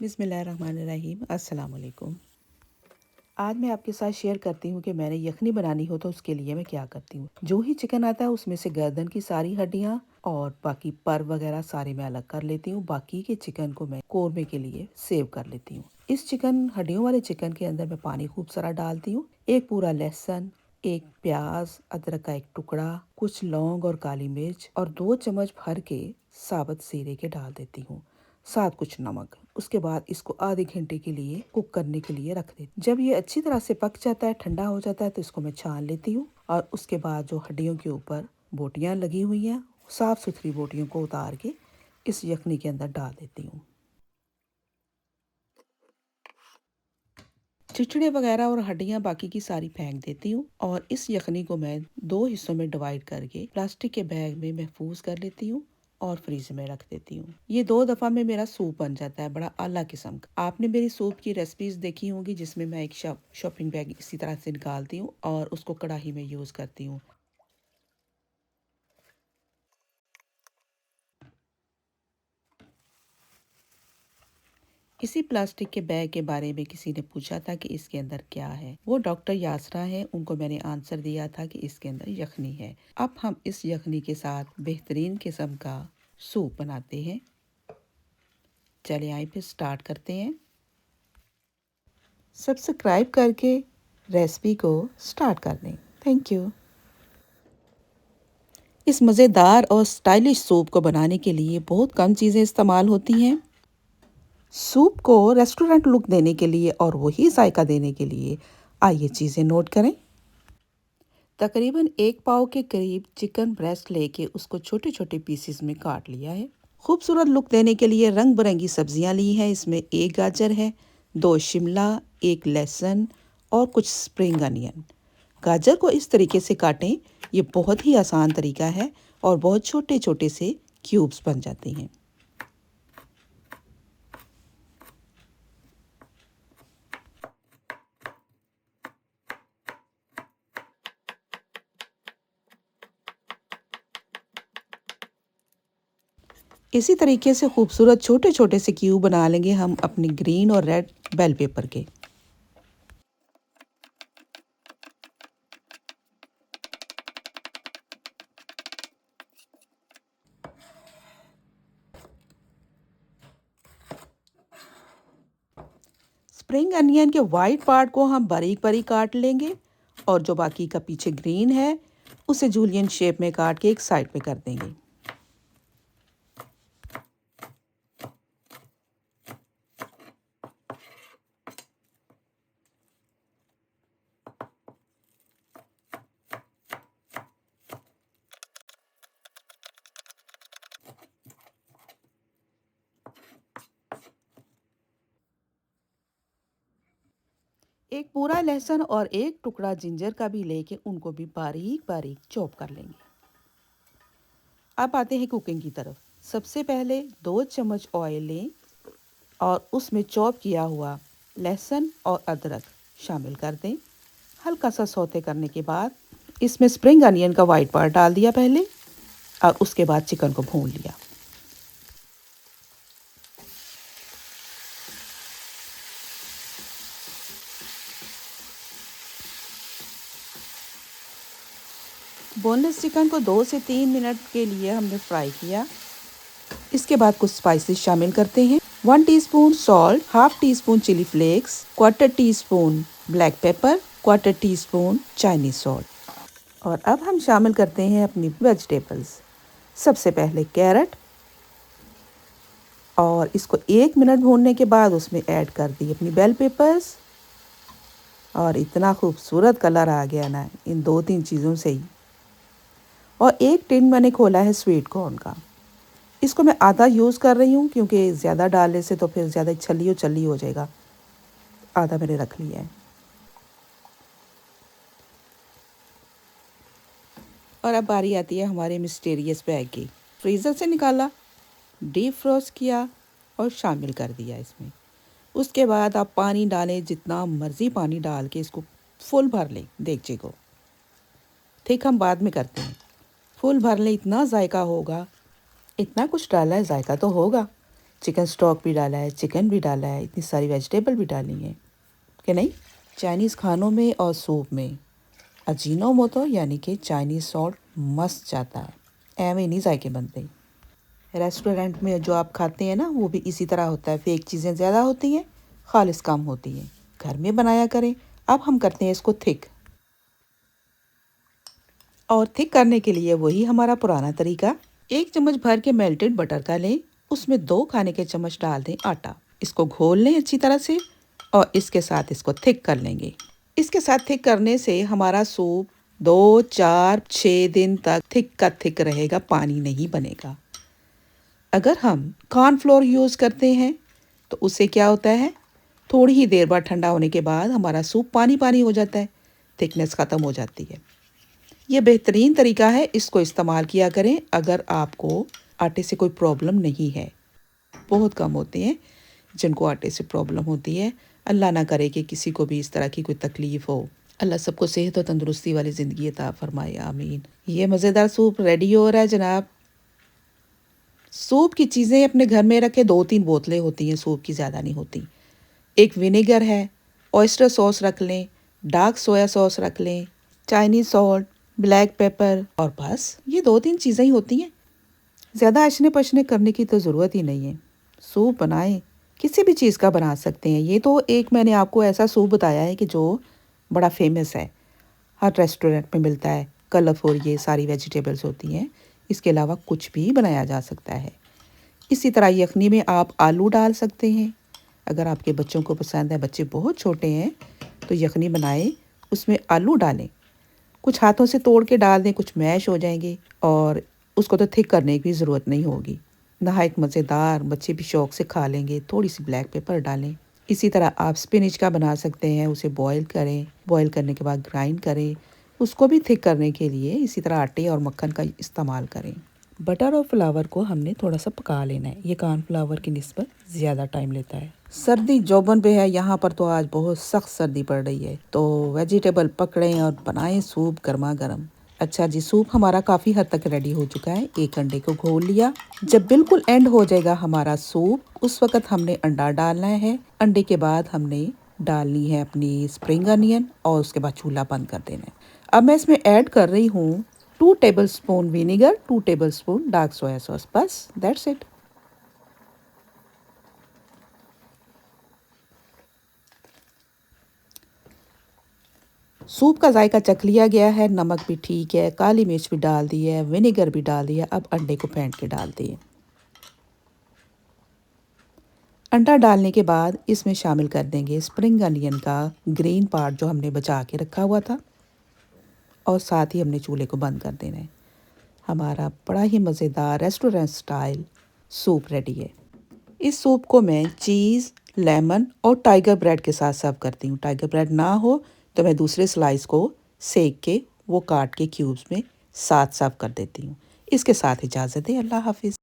बिस्मिल्लाहिर्रहमानिर्रहीम। अस्सलाम वालेकुम। आज मैं आपके साथ शेयर करती हूँ कि मैंने यखनी बनानी हो तो उसके लिए मैं क्या करती हूँ। जो ही चिकन आता है उसमें से गर्दन की सारी हड्डियाँ और बाकी पर वगैरह सारे मैं अलग कर लेती हूँ। बाकी के चिकन को मैं कोरमे के लिए सेव कर लेती हूँ। इस चिकन हड्डियों वाले चिकन के अंदर मैं पानी खूब सारा डालती हूँ। एक पूरा लहसुन, एक प्याज, अदरक का एक टुकड़ा, कुछ लौंग और काली मिर्च और 2 चम्मच भर के साबुत जीरे के डाल देती हूँ, साथ कुछ नमक। उसके बाद इसको आधे घंटे के लिए कुक करने के लिए रख देती। जब ये अच्छी तरह से पक जाता है, ठंडा हो जाता है, तो इसको मैं छान लेती हूँ और उसके बाद जो हड्डियों के ऊपर बोटियाँ लगी हुई हैं, साफ सुथरी बोटियों को उतार के इस यखनी के अंदर डाल देती हूँ। चिचड़े वगैरह और हड्डियाँ बाकी की सारी फेंक देती हूँ और इस यखनी को मैं 2 हिस्सों में डिवाइड करके प्लास्टिक के बैग में महफूज कर लेती हूँ और फ्रीज में रख देती हूँ। ये 2 दफा में मेरा सूप बन जाता है, बड़ा आला किस्म का। आपने मेरी सूप की रेसिपीज देखी होंगी जिसमें मैं एक शॉपिंग बैग इसी तरह से निकालती हूँ और उसको कढ़ाई में यूज करती हूँ। इसी प्लास्टिक के बैग के बारे में किसी ने पूछा था कि इसके अंदर क्या है। वो डॉक्टर यासरा है, उनको मैंने आंसर दिया था कि इसके अंदर यखनी है। अब हम इस यखनी के साथ बेहतरीन किस्म का सूप बनाते हैं। चलिए आइए फिर स्टार्ट करते हैं। सब्सक्राइब करके रेसिपी को स्टार्ट कर दें। Thank you. इस मज़ेदार और स्टाइलिश सूप को बनाने के लिए बहुत कम चीज़ें इस्तेमाल होती हैं। सूप को रेस्टोरेंट लुक देने के लिए और वही जायका देने के लिए आइए चीज़ें नोट करें। तकरीबन 1 पाव के करीब चिकन ब्रेस्ट लेके उसको छोटे छोटे पीसेस में काट लिया है। खूबसूरत लुक देने के लिए रंग बिरंगी सब्जियां ली हैं। इसमें 1 गाजर है, 2 शिमला, 1 लहसुन और कुछ स्प्रिंग अनियन। गाजर को इस तरीके से काटें, ये बहुत ही आसान तरीका है और बहुत छोटे छोटे से क्यूब्स बन जाते हैं। इसी तरीके से खूबसूरत छोटे छोटे से क्यूब बना लेंगे हम अपनी ग्रीन और रेड बेल पेपर के। स्प्रिंग अनियन के वाइट पार्ट को हम बारीक बारीक काट लेंगे और जो बाकी का पीछे ग्रीन है उसे जूलियन शेप में काट के एक साइड पे कर देंगे। एक पूरा लहसुन और एक टुकड़ा जिंजर का भी लेके उनको भी बारीक बारीक चॉप कर लेंगे। अब आते हैं कुकिंग की तरफ। सबसे पहले 2 चम्मच ऑयल लें और उसमें चॉप किया हुआ लहसुन और अदरक शामिल कर दें। हल्का सा सौते करने के बाद इसमें स्प्रिंग अनियन का वाइट पार्ट डाल दिया पहले और उसके बाद चिकन को भून लिया। बोनलेस चिकन को 2 से 3 मिनट के लिए हमने फ्राई किया। इसके बाद कुछ स्पाइसेस शामिल करते हैं। 1 teaspoon salt, half teaspoon chilli flakes, quarter teaspoon black pepper, quarter teaspoon Chinese salt. और अब हम शामिल करते हैं अपनी वेजिटेबल्स। सबसे पहले कैरेट और इसको 1 मिनट भूनने के बाद उसमें ऐड कर दी अपनी बेल पेपर्स और इतना खूबसूरत कलर आ गया ना इन 2-3 चीज़ों से ही। और एक टिन मैंने खोला है स्वीट कॉर्न का। इसको मैं आधा यूज़ कर रही हूँ क्योंकि ज़्यादा डालने से तो फिर ज़्यादा छली हो जाएगा। आधा मैंने रख लिया है। और अब बारी आती है हमारे मिस्टीरियस बैग की। फ्रीज़र से निकाला, डीप फ्रोस्ट किया और शामिल कर दिया इसमें। उसके बाद आप पानी डालें, जितना मर्ज़ी पानी डाल के इसको फुल भर लें देगचे को। ठीक हम बाद में करते हैं। फुल भर लें, इतना जायका होगा। इतना कुछ डाला है, जायका तो होगा। चिकन स्टॉक भी डाला है, चिकन भी डाला है, इतनी सारी वेजिटेबल भी डाली हैं कि नहीं। चाइनीज़ खानों में और सूप में अजीनोमोटो यानी कि चाइनीज़ सॉल्ट मस्त जाता है, एवं नहीं जायके बनते। रेस्टोरेंट में जो आप खाते हैं ना वो भी इसी तरह होता है, फेक चीज़ें ज़्यादा होती हैं, खालिस कम होती हैं। घर में बनाया करें। अब हम करते हैं इसको थिक, और थिक करने के लिए वही हमारा पुराना तरीका। 1 चम्मच भर के मेल्टेड बटर का लें, उसमें 2 खाने के चम्मच डाल दें आटा। इसको घोल लें अच्छी तरह से और इसके साथ इसको थिक कर लेंगे। इसके साथ थिक करने से हमारा सूप 2, 4, 6 दिन तक थिक का थिक रहेगा, पानी नहीं बनेगा। अगर हम कॉर्नफ्लोर यूज़ करते हैं तो उससे क्या होता है, थोड़ी ही देर बाद ठंडा होने के बाद हमारा सूप पानी पानी हो जाता है, थिकनेस ख़त्म हो जाती है। ये बेहतरीन तरीका है, इसको इस्तेमाल किया करें अगर आपको आटे से कोई प्रॉब्लम नहीं है। बहुत कम होते हैं जिनको आटे से प्रॉब्लम होती है। अल्लाह ना करे कि किसी को भी इस तरह की कोई तकलीफ़ हो। अल्लाह सबको सेहत और तंदुरुस्ती वाली ज़िंदगी अता फरमाए, आमीन। ये मज़ेदार सूप रेडी हो रहा है जनाब। सूप की चीज़ें अपने घर में रखें, 2-3 बोतलें होती हैं सूप की, ज़्यादा नहीं होती। एक विनेगर है, ऑयस्टर सॉस रख लें, डार्क सोया सॉस रख लें, चाइनीज़ सॉल्ट, ब्लैक पेपर, और बस ये 2-3 चीज़ें ही होती हैं। ज़्यादा अशने पशने करने की तो ज़रूरत ही नहीं है। सूप बनाएं, किसी भी चीज़ का बना सकते हैं। ये तो एक मैंने आपको ऐसा सूप बताया है कि जो बड़ा फेमस है, हर रेस्टोरेंट में मिलता है। कलरफुल ये सारी वेजिटेबल्स होती हैं, इसके अलावा कुछ भी बनाया जा सकता है। इसी तरह यखनी में आप आलू डाल सकते हैं, अगर आपके बच्चों को पसंद है। बच्चे बहुत छोटे हैं तो यखनी बनाएं, उसमें आलू डालें, कुछ हाथों से तोड़ के डाल दें, कुछ मैश हो जाएंगे और उसको तो थिक करने की ज़रूरत नहीं होगी। नहायत मज़ेदार, बच्चे भी शौक़ से खा लेंगे। थोड़ी सी ब्लैक पेपर डालें। इसी तरह आप स्पिनच का बना सकते हैं, उसे बॉईल करें, बॉईल करने के बाद ग्राइंड करें, उसको भी थिक करने के लिए इसी तरह आटे और मक्खन का इस्तेमाल करें। बटर और फ्लावर को हमने थोड़ा सा पका लेना है, ये कॉर्नफ्लावर की निस्बत ज़्यादा टाइम लेता है। सर्दी जोबन पे है, यहाँ पर तो आज बहुत सख्त सर्दी पड़ रही है, तो वेजिटेबल पकड़ें और बनाएं सूप गर्मा गर्म। अच्छा जी, सूप हमारा काफ़ी हद तक रेडी हो चुका है। एक अंडे को घोल लिया। जब बिल्कुल एंड हो जाएगा हमारा सूप, उस वक्त हमने अंडा डालना है। अंडे के बाद हमने डालनी है अपनी स्प्रिंग अनियन और उसके बाद चूल्हा बंद कर देना है। अब मैं इसमें ऐड कर रही हूँ 2 tablespoon vinegar, 2 tablespoon dark soya sauce, बस दैट्स इट। सूप का जायका चख लिया गया है, नमक भी ठीक है, काली मिर्च भी डाल दी है, विनेगर भी डाल दिया। अब अंडे को फेंट के डाल दिए। अंडा डालने के बाद इसमें शामिल कर देंगे स्प्रिंग अनियन का ग्रीन पार्ट जो हमने बचा के रखा हुआ था, और साथ ही हमने चूल्हे को बंद कर देना है। हमारा बड़ा ही मज़ेदार रेस्टोरेंट स्टाइल सूप रेडी है। इस सूप को मैं चीज़, लेमन और टाइगर ब्रेड के साथ सर्व करती हूँ। टाइगर ब्रेड ना हो तो मैं दूसरे स्लाइस को सेक के वो काट के क्यूब्स में साथ सर्व कर देती हूँ। इसके साथ इजाज़त दें, अल्लाह हाफिज़।